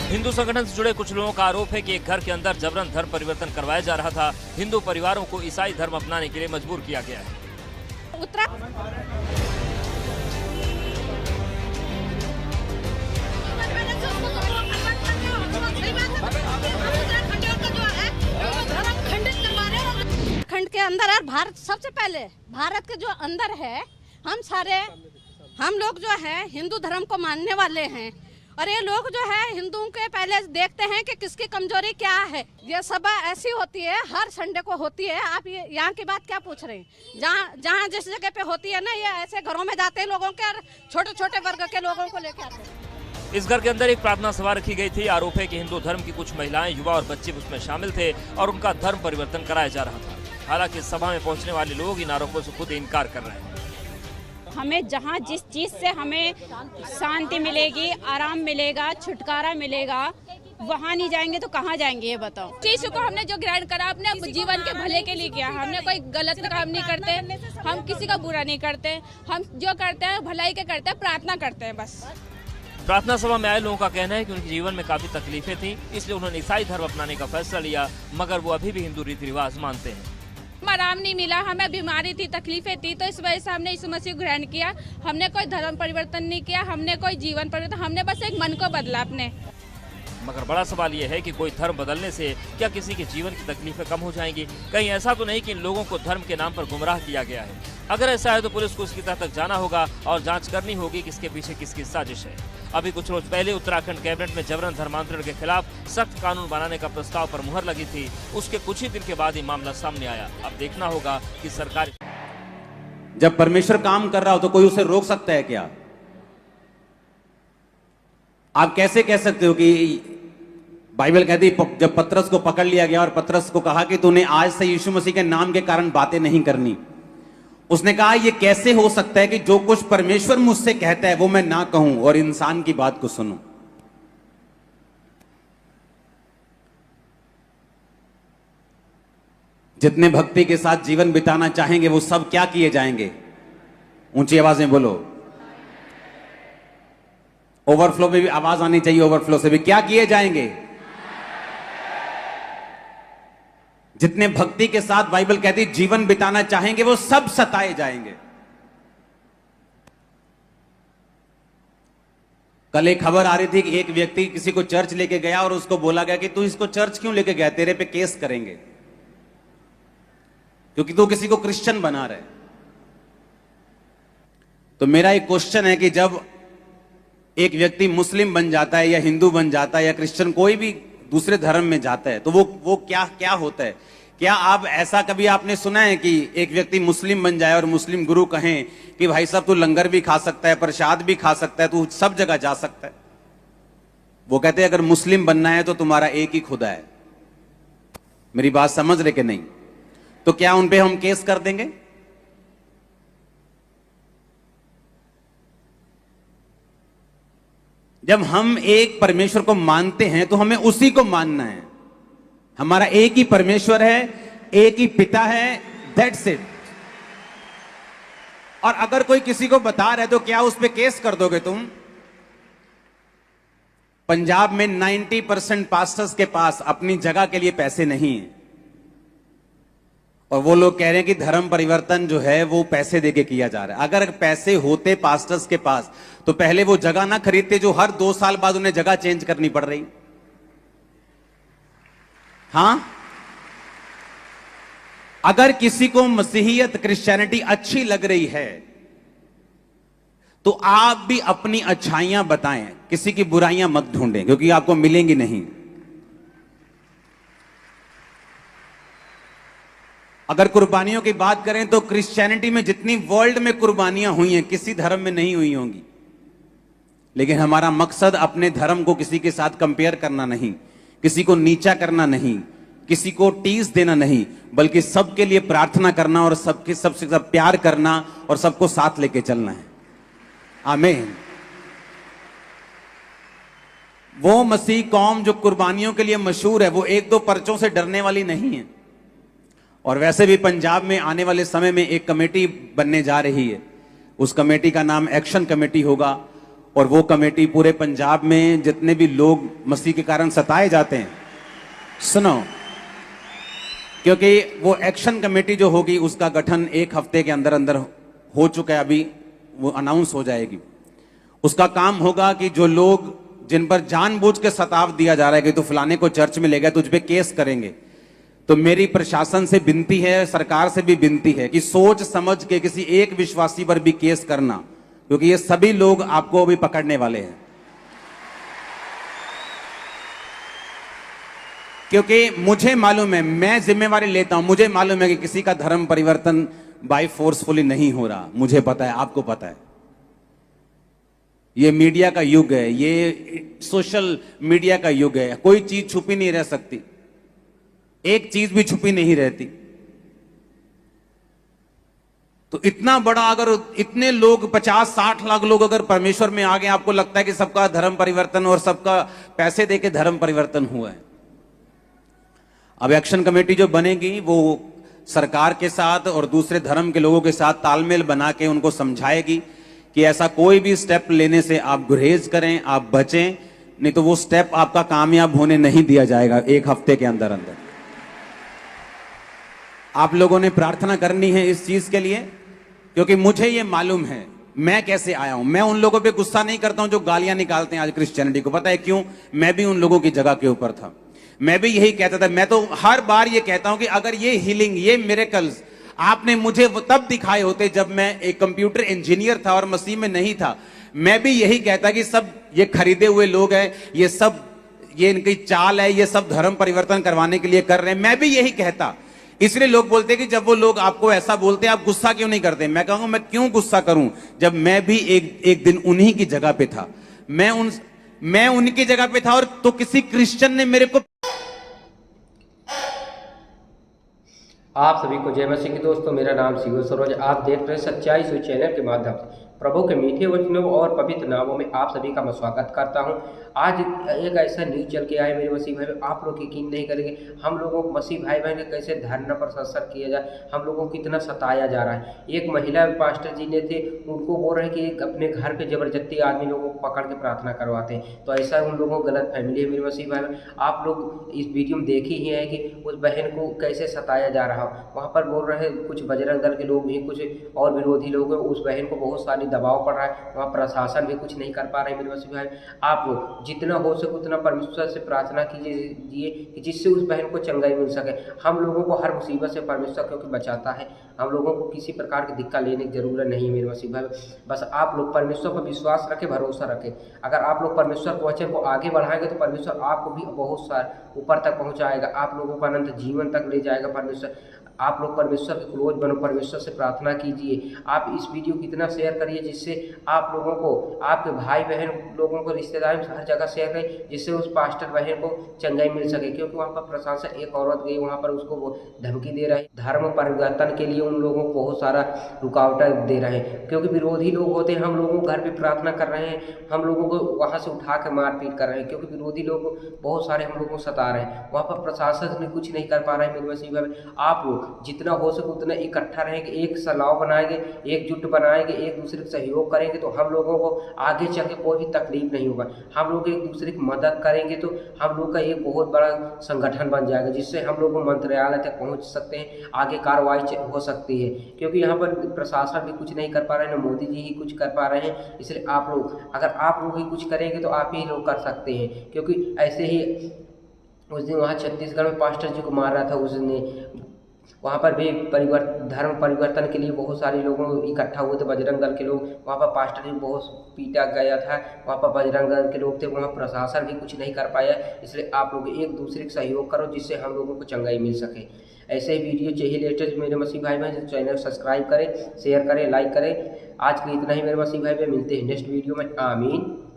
हिंदू संगठन से जुड़े कुछ लोगों का आरोप है कि एक घर के अंदर जबरन धर्म परिवर्तन करवाया जा रहा था। हिंदू परिवारों को ईसाई धर्म अपनाने के लिए मजबूर किया गया है। खंड के अंदर है भारत, सबसे पहले भारत के जो अंदर है, हम लोग जो है हिंदू धर्म को मानने वाले हैं और ये लोग जो है हिंदुओं के पहले देखते हैं कि किसकी कमजोरी क्या है। ये सभा ऐसी होती है, हर संडे को होती है। आप ये यहाँ की बात क्या पूछ रहे हैं? जहाँ जिस जगह पे होती है ना, ये ऐसे घरों में जाते हैं लोगों के और छोटे छोटे वर्ग के लोगों को लेके आते हैं। इस घर के अंदर एक प्रार्थना सभा रखी गई थी। आरोप है कि हिंदू धर्म की कुछ महिलाएं, युवा और बच्चे उसमें शामिल थे और उनका धर्म परिवर्तन कराया जा रहा था। हालांकि इस सभा में पहुंचने वाले लोग इन आरोपों से खुद इनकार कर रहे हैं। हमें जहां जिस चीज से हमें शांति मिलेगी, आराम मिलेगा, छुटकारा मिलेगा, वहां नहीं जाएंगे तो कहां जाएंगे ये बताओ। चीज को हमने जो ग्रहण करा अपने जीवन के भले के लिए किया। हमने कोई गलत काम नहीं करते, हम किसी का बुरा नहीं करते, हम जो करते हैं भलाई के करते हैं, प्रार्थना करते हैं बस। प्रार्थना सभा में आए लोगों का कहना है कि उनके जीवन में काफी तकलीफें थी, इसलिए उन्होंने ईसाई धर्म अपनाने का फैसला लिया, मगर वो अभी भी हिंदू रीति रिवाज मानते हैं। आराम नहीं मिला, हमें बीमारी थी, तकलीफें थी, तो इस वजह से हमने यीशु मसीह को ग्रहण किया। हमने कोई धर्म परिवर्तन नहीं किया, हमने कोई जीवन परिवर्तन, हमने बस एक मन को बदला अपने। मगर बड़ा सवाल यह है कि कोई धर्म बदलने से क्या किसी के जीवन की तकलीफें कम हो जाएंगी? कहीं ऐसा तो नहीं कि इन लोगों को धर्म के नाम पर गुमराह किया गया है? अगर ऐसा है तो पुलिस को उसकी तह तक जाना होगा और जांच करनी होगी कि इसके पीछे किसकी साजिश है। अभी कुछ रोज पहले उत्तराखंड कैबिनेट में जबरन धर्मांतरण के खिलाफ सख्त कानून बनाने का प्रस्ताव पर मुहर लगी थी। उसके कुछ ही दिन के बाद ही मामला सामने आया। अब देखना होगा कि सरकार, जब परमेश्वर काम कर रहा हो तो कोई उसे रोक सकता है क्या? आप कैसे कह सकते हो कि बाइबल कहती जब पतरस को पकड़ लिया गया और पतरस को कहा कि तूने आज से यीशु मसीह के नाम के कारण बातें नहीं करनी, उसने कहा यह कैसे हो सकता है कि जो कुछ परमेश्वर मुझसे कहता है वो मैं ना कहूं और इंसान की बात को सुनूं। जितने भक्ति के साथ जीवन बिताना चाहेंगे वो सब क्या किए जाएंगे? ऊंची आवाज में बोलो। ओवरफ्लो में भी आवाज आनी चाहिए, ओवरफ्लो से भी। क्या किए जाएंगे? जितने भक्ति के साथ बाइबल कहती जीवन बिताना चाहेंगे वो सब सताए जाएंगे। कल एक खबर आ रही थी कि एक व्यक्ति किसी को चर्च लेके गया और उसको बोला गया कि तू इसको चर्च क्यों लेके गया, तेरे पे केस करेंगे क्योंकि तू किसी को क्रिश्चियन बना रहा है। तो मेरा एक क्वेश्चन है कि जब एक व्यक्ति मुस्लिम बन जाता है या हिंदू बन जाता है या क्रिश्चियन कोई भी दूसरे धर्म में जाता है तो वो क्या होता है? क्या आप ऐसा कभी आपने सुना है कि एक व्यक्ति मुस्लिम बन जाए और मुस्लिम गुरु कहें कि भाई साहब तू लंगर भी खा सकता है, प्रसाद भी खा सकता है, तू सब जगह जा सकता है? वो कहते हैं अगर मुस्लिम बनना है तो तुम्हारा एक ही खुदा है। मेरी बात समझ रहे कि नहीं? तो क्या उन पे हम केस कर देंगे? जब हम एक परमेश्वर को मानते हैं तो हमें उसी को मानना है। हमारा एक ही परमेश्वर है, एक ही पिता है, दैट्स इट। और अगर कोई किसी को बता रहा है तो क्या उस पे केस कर दोगे तुम? पंजाब में 90% पास्टर्स के पास अपनी जगह के लिए पैसे नहीं है और वो लोग कह रहे हैं कि धर्म परिवर्तन जो है वो पैसे देके किया जा रहा है। अगर पैसे होते पास्टर्स के पास तो पहले वो जगह ना खरीदते जो हर 2 साल बाद उन्हें जगह चेंज करनी पड़ रही। हां, अगर किसी को मसीहियत, क्रिश्चियनिटी अच्छी लग रही है तो आप भी अपनी अच्छाइयां बताएं, किसी की बुराइयां मत ढूंढें क्योंकि आपको मिलेंगी नहीं। अगर कुर्बानियों की बात करें तो क्रिश्चियनिटी में जितनी वर्ल्ड में कुर्बानियां हुई हैं किसी धर्म में नहीं हुई होंगी, लेकिन हमारा मकसद अपने धर्म को किसी के साथ कंपेयर करना नहीं, किसी को नीचा करना नहीं, किसी को टीस देना नहीं, बल्कि सबके लिए प्रार्थना करना और सबके सबसे सब प्यार करना और सबको साथ लेके चलना है। आमीन। वो मसीह कौम जो कुर्बानियों के लिए मशहूर है वो 1-2 पर्चों से डरने वाली नहीं है। और वैसे भी पंजाब में आने वाले समय में एक कमेटी बनने जा रही है, उस कमेटी का नाम एक्शन कमेटी होगा और वो कमेटी पूरे पंजाब में जितने भी लोग मसीह के कारण सताए जाते हैं, सुनो, क्योंकि वो एक्शन कमेटी जो होगी उसका गठन 1 हफ्ते के अंदर अंदर हो चुका है, अभी वो अनाउंस हो जाएगी। उसका काम होगा कि जो लोग जिन पर जानबूझ के सताव दिया जा रहा है कि तू फलाने को चर्च में ले गया, तुझ पे केस करेंगे। तो मेरी प्रशासन से विनती है, सरकार से भी विनती है कि सोच समझ के किसी एक विश्वासी पर भी केस करना, क्योंकि ये सभी लोग आपको अभी पकड़ने वाले हैं। क्योंकि मुझे मालूम है, मैं जिम्मेवारी लेता हूं, मुझे मालूम है कि किसी का धर्म परिवर्तन बाय फोर्सफुली नहीं हो रहा। मुझे पता है, आपको पता है। ये मीडिया का युग है, ये सोशल मीडिया का युग है, कोई चीज छुपी नहीं रह सकती, एक चीज भी छुपी नहीं रहती। तो इतना बड़ा, अगर इतने लोग 50-60 लाख लोग अगर परमेश्वर में आ गए, आपको लगता है कि सबका धर्म परिवर्तन और सबका पैसे देके धर्म परिवर्तन हुआ है? अब एक्शन कमेटी जो बनेगी वो सरकार के साथ और दूसरे धर्म के लोगों के साथ तालमेल बना के उनको समझाएगी कि ऐसा कोई भी स्टेप लेने से आप गुरेज करें, आप बचें, नहीं तो वो स्टेप आपका कामयाब होने नहीं दिया जाएगा 1 हफ्ते के अंदर अंदर। आप लोगों ने प्रार्थना करनी है इस चीज के लिए, क्योंकि मुझे ये मालूम है मैं कैसे आया हूं। मैं उन लोगों पे गुस्सा नहीं करता हूं जो गालियां निकालते हैं आज क्रिश्चियनिटी को। पता है क्यों? मैं भी उन लोगों की जगह के ऊपर था, मैं भी यही कहता था। मैं तो हर बार ये कहता हूं कि अगर ये हीलिंग, ये मिरेकल्स आपने मुझे तब दिखाए होते जब मैं एक कंप्यूटर इंजीनियर था और मसीह में नहीं था, मैं भी यही कहता कि सब ये खरीदे हुए लोग हैं, ये सब ये इनकी चाल है, ये सब धर्म परिवर्तन करवाने के लिए कर रहे हैं। मैं भी यही कहता। इसलिए लोग बोलते कि जब वो लोग आपको ऐसा बोलते हैं आप गुस्सा क्यों नहीं करते? मैं कहूंगा मैं क्यों गुस्सा करूं जब मैं भी एक दिन उन्हीं की जगह पे था। मैं उनकी जगह पे था और तो किसी क्रिश्चियन ने मेरे को। आप सभी को जय मसीह की दोस्तों, मेरा नाम शिव सरोज। आप देख रहे हैं सच्चाई सुई चैनल के माध्यम से प्रभु के मीठे वचनों और पवित्र नामों में आप सभी का मैं स्वागत करता हूं। आज एक ऐसा न्यूज चल के आए मेरे मसीह भाई, आप लोग यकीन नहीं करेंगे हम लोगों को मसीह भाई बहन कैसे धरना पर सत्संग किया जाए, हम लोगों को कितना सताया जा रहा है। एक महिला पास्टर जी ने थे, उनको बोल रहे हैं कि अपने घर पे जबरदस्ती आदमी लोगों को पकड़ के प्रार्थना करवाते हैं। तो ऐसा उन लोगों को गलत फैमिली है मेरे मसीह भाई। आप लोग इस वीडियो में देखे ही है कि उस बहन को कैसे सताया जा रहा हो। वहाँ पर बोल रहे हैं कुछ बजरंग दल के लोग भी, कुछ और विरोधी लोग हैं, उस बहन को बहुत सारी दबाव पड़ रहा है। वहाँ प्रशासन भी कुछ नहीं कर पा रहे मेरे मसीह भाई। आप लोग जितना हो सके उतना परमेश्वर से प्रार्थना कीजिए कि जिससे उस बहन को चंगाई मिल सके। हम लोगों को हर मुसीबत से परमेश्वर क्योंकि बचाता है, हम लोगों को किसी प्रकार की दिक्कत लेने की जरूरत नहीं मेरे मसीह भाई। बस आप लोग परमेश्वर पर विश्वास रखें, भरोसा रखें। अगर आप लोग परमेश्वर के वचन को आगे बढ़ाएंगे तो परमेश्वर आपको भी बहुत सारा ऊपर तक पहुँचाएगा, आप लोगों को अनंत जीवन तक ले जाएगा परमेश्वर। आप लोग परमेश्वर के क्लोज बनो, परमेश्वर से प्रार्थना कीजिए। आप इस वीडियो को इतना शेयर करिए जिससे आप लोगों को, आपके भाई बहन लोगों को, रिश्तेदारों हर जगह शेयर करें जिससे उस पास्टर बहन को चंगाई मिल सके। क्योंकि वहाँ पर प्रशासन, एक औरत गई वहाँ पर, उसको वो धमकी दे रहा है। धर्म परिवर्तन के लिए उन लोगों को बहुत सारा रुकावटें दे रहे हैं, क्योंकि विरोधी लोग होते हैं। हम लोगों को घर पर प्रार्थना कर रहे हैं, हम लोगों को वहाँ से उठा के मारपीट कर रहे हैं, क्योंकि विरोधी लोग बहुत सारे हम लोगों को सता रहे हैं। वहाँ पर प्रशासन ने कुछ नहीं कर पा रहे हैं मेरे मसीह भाई। आप लोग जितना हो सके उतना इकट्ठा रहेंगे, एक सलाह बनाएंगे, एकजुट बनाएंगे, एक दूसरे का सहयोग करेंगे तो हम लोगों को आगे चल के कोई भी तकलीफ नहीं होगा। हम लोग एक दूसरे की मदद करेंगे तो हम लोग का एक बहुत बड़ा संगठन बन जाएगा, जिससे हम लोग मंत्रालय तक पहुंच सकते हैं, आगे कार्रवाई हो सकती है। क्योंकि यहाँ पर प्रशासन भी कुछ नहीं कर पा रहे हैं, न मोदी जी ही कुछ कर पा रहे हैं। इसलिए आप लोग, अगर आप लोग ही कुछ करेंगे तो आप ही लोग कर सकते हैं। क्योंकि ऐसे ही उस दिन वहाँ छत्तीसगढ़ में पास्टर जी को मार रहा था, उसने वहाँ पर भी धर्म परिवर्तन के लिए बहुत सारे लोगों इकट्ठा हुए थे, बजरंग दल के लोग। वहाँ पर पास्टर जी बहुत पीटा गया था, वहाँ पर बजरंग दल के लोग थे, वहाँ प्रशासन भी कुछ नहीं कर पाया। इसलिए आप लोग एक दूसरे का सहयोग करो जिससे हम लोगों को चंगाई मिल सके। ऐसे ही वीडियो चाहिए लेटेस्ट मेरे मसीह भाई बहन, चैनल सब्सक्राइब करें, शेयर करें, लाइक करें। आज के इतना ही मेरे मसीह भाई बहन, मिलते हैं नेक्स्ट वीडियो में। आमीन।